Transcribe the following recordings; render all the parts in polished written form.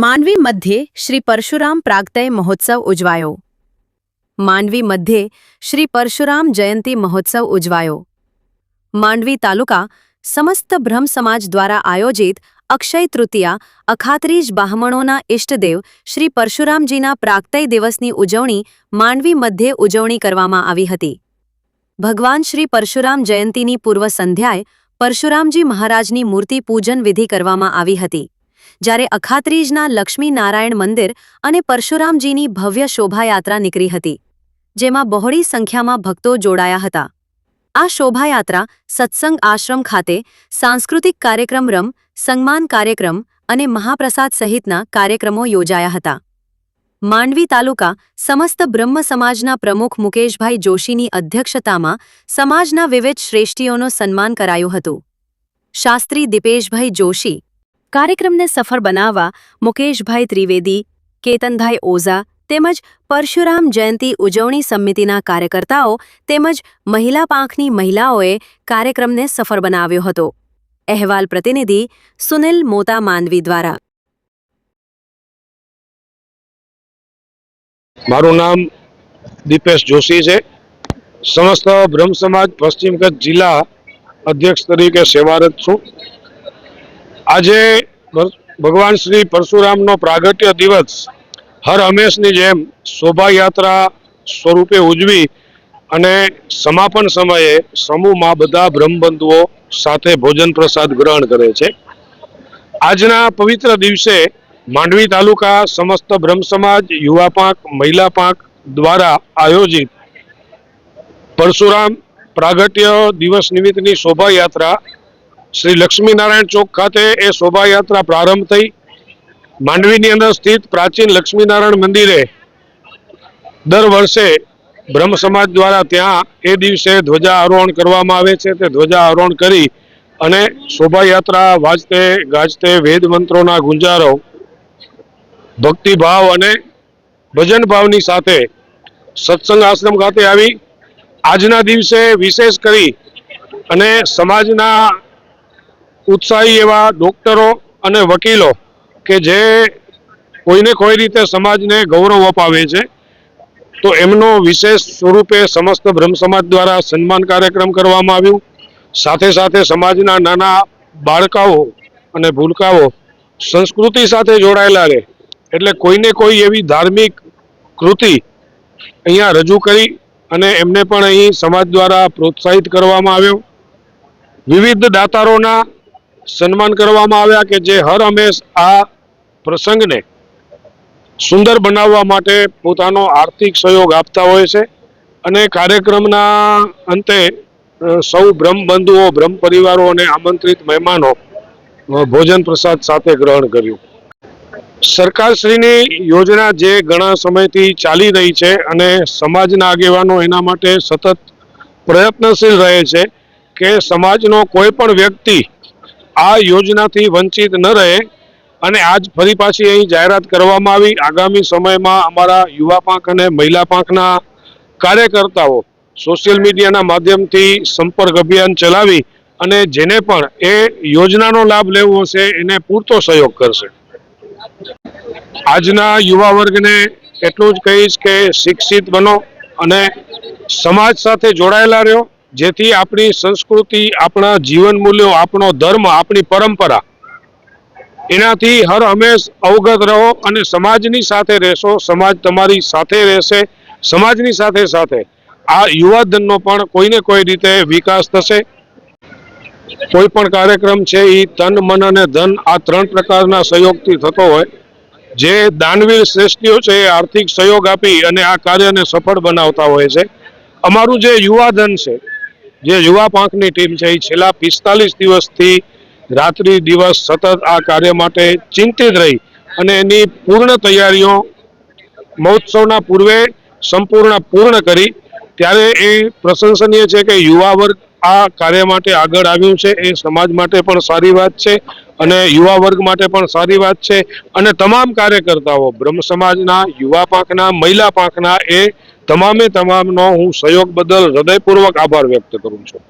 માંડવી મધ્યે શ્રી પરશુરામ પ્રાગટ્ય મહોત્સવ ઉજવાયો। માંડવી મધ્યે શ્રી પરશુરામ જયંતી મહોત્સવ ઉજવાયો। માંડવી તાલુકા સમસ્ત બ્રહ્મ સમાજ દ્વારા આયોજિત અક્ષય તૃતીયા અખાત્રીજ બ્રાહ્મણોના ઇષ્ટદેવ શ્રી પરશુરામજીના પ્રાગટ્ય દિવસની ઉજવણી માંડવી મધ્યે ઉજવણી કરવામાં આવી હતી। ભગવાન શ્રી પરશુરામ જયંતીની પૂર્વ સંધ્યાએ પરશુરામજી મહારાજની મૂર્તિ પૂજન વિધિ કરવામાં આવી હતી, જ્યારે અખાત્રીજના લક્ષ્મી નારાયણ મંદિર અને પરશુરામજીની ભવ્ય શોભાયાત્રા નીકળી હતી, જેમાં બહોળી સંખ્યામાં ભક્તો જોડાયા હતા। આ શોભાયાત્રા સત્સંગ આશ્રમ ખાતે સાંસ્કૃતિક કાર્યક્રમ, રમ સન્માન કાર્યક્રમ અને મહાપ્રસાદ સહિતના કાર્યક્રમો યોજાયા હતા। માંડવી તાલુકા સમસ્ત બ્રહ્મ સમાજના પ્રમુખ મુકેશભાઈ જોશીની અધ્યક્ષતામાં સમાજના વિવિધ શ્રેષ્ઠીઓનું સન્માન કરાયું હતું। શાસ્ત્રી દીપેશભાઈ જોશી, કાર્યક્રમને સફળ બનાવવા મુકેશભાઈ ત્રિવેદી, કેતનભાઈ ઓઝા તેમજ પરશુરામ જયંતી ઉજવણી સમિતિના કાર્યકર્તાઓ તેમજ મહિલા પાંખની મહિલાઓએ કાર્યક્રમને સફળ બનાવ્યો હતો। અહેવાલ પ્રતિનિધિ સુનિલ મોતા, માંડવી દ્વારા। મારું નામ દીપેશ જોશી છે। સમસ્ત બ્રહ્મ સમાજ પશ્ચિમ કચ્છ જિલ્લા અધ્યક્ષ તરીકે સેવારત છું। આજે ભગવાન શ્રી પરશુરામનો પ્રાગટ્ય દિવસ હર હંમેશની જેમ શોભાયાત્રા સ્વરૂપે ઉજવી અને સમાપન સમયે સમૂહમાં બધા બ્રહ્મબંધુઓ સાથે ભોજન પ્રસાદ ગ્રહણ કરે છે। આજના પવિત્ર દિવસે માંડવી તાલુકા સમસ્ત બ્રહ્મ સમાજ, યુવા પાંખ, મહિલા પાંખ દ્વારા આયોજિત પરશુરામ પ્રાગટ્ય દિવસ નિમિત્તની શોભાયાત્રા શ્રી લક્ષ્મીનારાયણ ચોક ખાતે એ શોભાયાત્રા પ્રારંભ થઈ। માંડવીની અંદર સ્થિત પ્રાચીન લક્ષ્મીનારાયણ મંદિરે દર વર્ષે બ્રહ્મ સમાજ દ્વારા ત્યાં એ દિવસે ધ્વજારોહણ કરવામાં આવે છે। તે ધ્વજારોહણ કરી અને શોભાયાત્રા વાજતે ગાજતે વેદ મંત્રોના ગુંજારો, ભક્તિભાવ અને ભજન ભાવની સાથે સત્સંગ આશ્રમ ખાતે આવી આજના દિવસે વિશેષ કરી અને સમાજના ઉત્સાહી એવા ડોક્ટરો અને વકીલો કે જે કોઈને કોઈ રીતે સમાજને ગૌરવ અપાવે છે, તો એમનો વિશેષ સ્વરૂપે સમસ્ત બ્રહ્મ સમાજ દ્વારા સન્માન કાર્યક્રમ કરવામાં આવ્યું। સાથે સાથે સમાજના નાના બાળકાઓ અને ભૂલકાઓ સંસ્કૃતિ સાથે જોડાયેલા રહે એટલે કોઈને કોઈ એવી ધાર્મિક કૃતિ અહીંયા રજૂ કરી અને એમને પણ અહીં સમાજ દ્વારા પ્રોત્સાહિત કરવામાં આવ્યો। વિવિધ દાતારોના સન્માન કરવામાં આવ્યા કે જે હર હંમેશ આ પ્રસંગને સુંદર બનાવવા માટે પોતાનો આર્થિક સહયોગ આપતા હોય છે અને કાર્યક્રમના અંતે સૌ બ્રહ્મ બંધુઓ, બ્રહ્મ પરિવારો અને આમંત્રિત મહેમાનો ભોજન પ્રસાદ સાથે ગ્રહણ કર્યું। સરકારશ્રીની યોજના જે ઘણા સમયથી ચાલી રહી છે અને સમાજના આગેવાનો એના માટે સતત પ્રયત્નશીલ રહે છે કે સમાજનો કોઈ પણ વ્યક્તિ આ યોજનાથી વંચિત ન રહે અને આજ ફરી પાછી અહીં જાહેરાત કરવામાં આવી। આગામી સમયમાં અમારા યુવા પાંખ અને મહિલા પાંખના કાર્યકર્તાઓ સોશિયલ મીડિયાના માધ્યમથી સંપર્ક અભિયાન ચલાવી અને જેને પણ એ યોજનાનો લાભ લેવો હશે એને પૂરતો સહયોગ કરશે। આજના યુવા વર્ગને એટલું જ કહીશ કે શિક્ષિત બનો અને સમાજ સાથે જોડાયેલા રહ્યો, જેથી આપણી સંસ્કૃતિ, આપણા જીવન મૂલ્યો, આપણો ધર્મ, આપણી પરંપરા એનાથી હર હંમેશ અવગત રહો અને સમાજની સાથે રહેશો, સમાજ તમારી સાથે રહેશે। સમાજની સાથે સાથે આ યુવાધનનો પણ કોઈને કોઈ રીતે વિકાસ થશે। કોઈ પણ કાર્યક્રમ છે એ તન, મન અને ધન આ ત્રણ પ્રકારના સહયોગથી થતો હોય। જે દાનવીર શ્રેષ્ઠીઓ છે એ આર્થિક સહયોગ આપી અને આ કાર્યને સફળ બનાવતા હોય છે। અમારું જે યુવાધન છે, જે યુવા પાંખની ટીમ છે, એ છેલ્લા 45 દિવસથી રાત્રિ દિવસ સતત આ કાર્ય માટે ચિંતિત રહી અને એની પૂર્ણ તૈયારીઓ મહોત્સવના પૂર્વે પૂર્ણ કરી। ત્યારે એ પ્રશંસનીય છે કે યુવા વર્ગ આ કાર્ય માટે આગળ આવ્યું છે। એ સમાજ માટે પણ સારી વાત છે અને યુવા વર્ગ માટે પણ સારી વાત છે અને તમામ કાર્યકર્તાઓ બ્રહ્મ સમાજના, યુવા પાંખના, મહિલા પાંખના એ તમામનો હું સહયોગ બદલ હૃદયપૂર્વક આભાર વ્યક્ત કરું છું।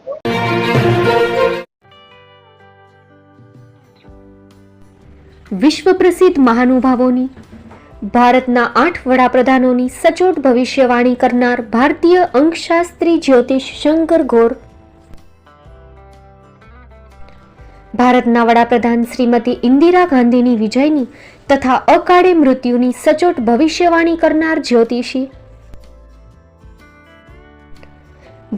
વિશ્વ પ્રસિદ્ધ મહાનુભાવોની, ભારતના 8 વડાપ્રધાનોની સચોટ ભવિષ્યવાણી કરનાર ભારતીય અંકશાસ્ત્રી જ્યોતિષ શંકર ગોર, ભારતના વડાપ્રધાન શ્રીમતી ઇન્દિરા ગાંધીની વિજયની તથા અકાળે મૃત્યુની સચોટ ભવિષ્યવાણી કરનાર જ્યોતિષી,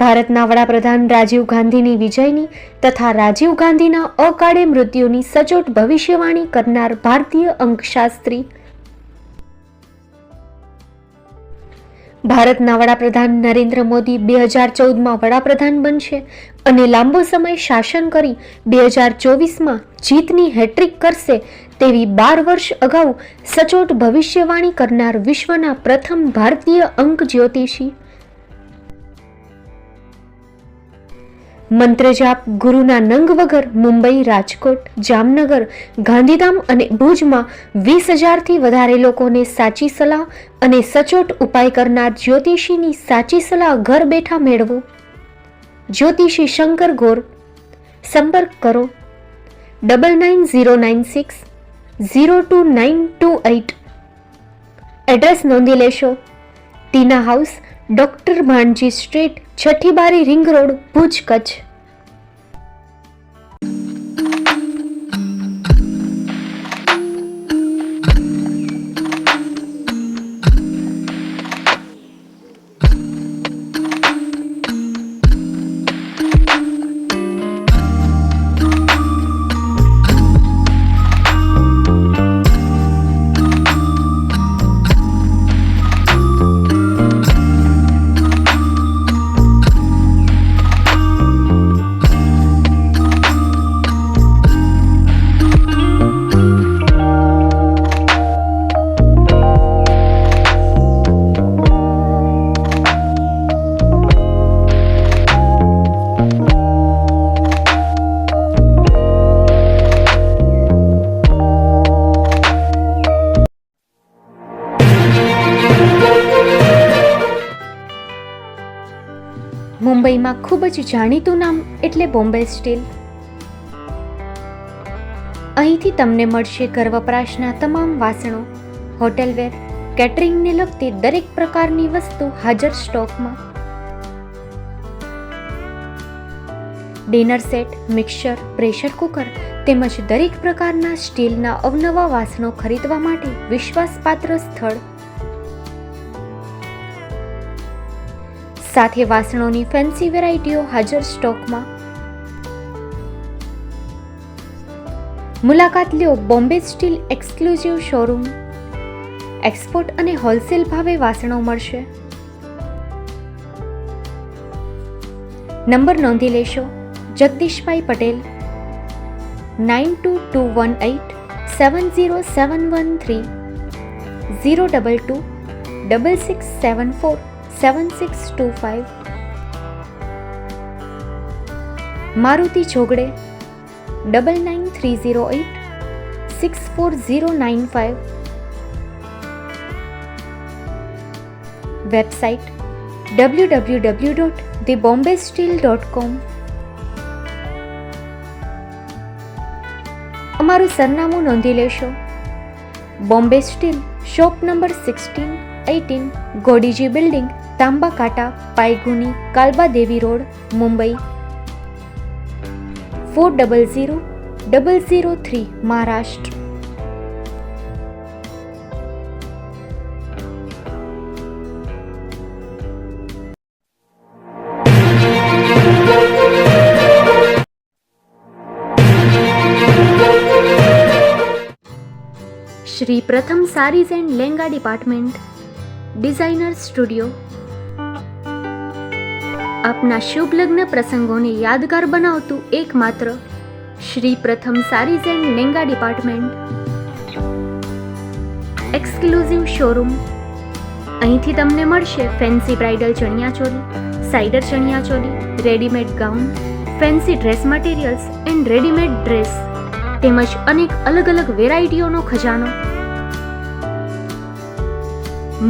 ભારતના વડાપ્રધાન રાજીવ ગાંધીની વિજયની તથા રાજીવ ગાંધીના અકાળે મૃત્યુની સચોટ ભવિષ્યવાણી કરનાર ભારતીય અંકશાસ્ત્રી, ભારતના વડાપ્રધાન નરેન્દ્ર મોદી 2014માં વડાપ્રધાન બનશે અને લાંબો સમય શાસન કરી 2024માં જીતની હેટ્રિક કરશે તેવી 12 વર્ષ અગાઉ સચોટ ભવિષ્યવાણી કરનાર વિશ્વના પ્રથમ ભારતીય અંક જ્યોતિષી, મંત્રજાપ ગુરુના નંગ વગર મુંબઈ, રાજકોટ, જામનગર, ગાંધીધામ અને ભુજમાં 20,000થી વધારે લોકોને સાચી સલાહ અને સચોટ ઉપાય કરનાર જ્યોતિષીની સાચી સલાહ ઘર બેઠા મેળવો. જ્યોતિષી શંકર ગોર. સંપર્ક કરો 9909602928. એડ્રેસ નોંધી લેશો. ટીના હાઉસ, ડોક્ટર ભાણજી સ્ટ્રીટ, છઠ્ઠી બારી, રિંગ રોડ, ભુજ, કચ્છ. મુંબઈમાં ખૂબ જ જાણીતું નામ એટલે બોમ્બે સ્ટીલ. અહીંથી તમને મળશે ઘર વપરાશના તમામ વાસણો, હોટેલવેર, કેટરિંગને લગતી દરેક પ્રકારની વસ્તુ હાજર સ્ટોકમાં. Dinner set, mixer, pressure cooker તેમજ દરેક પ્રકારના સ્ટીલના અવનવા વાસણો ખરીદવા માટે વિશ્વાસપાત્ર સ્થળ. સાથે વાસણોની ફેન્સી વેરાયટીઓ હાજર સ્ટોકમાં. મુલાકાત લ્યો Bombay steel exclusive showroom. Export અને હોલસેલ ભાવે વાસણો મળશે. નંબર નોંધી લેશો. જગદીશભાઈ પટેલ 9221870713 022 6674 7625. મારુતિ જોગડે 9930864095. Website www.thebombasteel.com. અમારું સરનામું નોંધી લેશો. Bombay steel, shop number 16-18, Godiji building, Tamba Kanta, Payguni, Kalba Devi road, Mumbai 400003, Maharashtra. Shri Pratham sarees and lehenga department, designer studio. આપના શુભ લગ્ન પ્રસંગોને યાદગાર બનાવતું એકમાત્ર Shri Pratham sarees and lehenga department. Exclusive showroom. અહીંથી તમને મળશે fancy bridal chaniya choli, cider chaniya choli, readymade gown, fancy dress materials and readymade dress તેમજ અનેક અલગ અલગ વેરાયટીઓનો ખજાનો.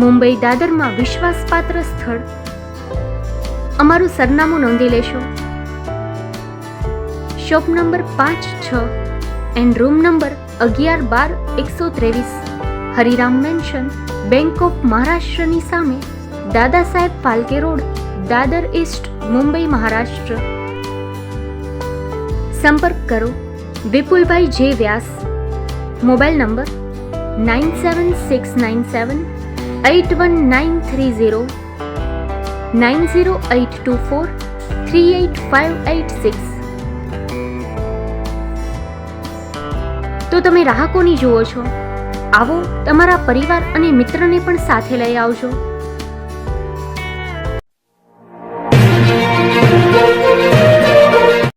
મુંબઈ દાદરમાં વિશ્વાસપાત્ર સ્થળ. અમારું સરનામું નોંધી લેશો. Shop number 5-6 and room number 1112-123, Hariram mansion, bank of મહારાષ્ટ્રની સામે, દાદા સાહેબ ફાલ્કે રોડ, દાદર ઈસ્ટ, મુંબઈ, મહારાષ્ટ્ર. સંપર્ક કરો વિપુલભાઈ જે વ્યાસ. Mobile number 9769781930, 9082438586. તો તમે રાહ કોની જુઓ છો? આવો, તમારા પરિવાર અને મિત્રને પણ સાથે લઈ આવજો.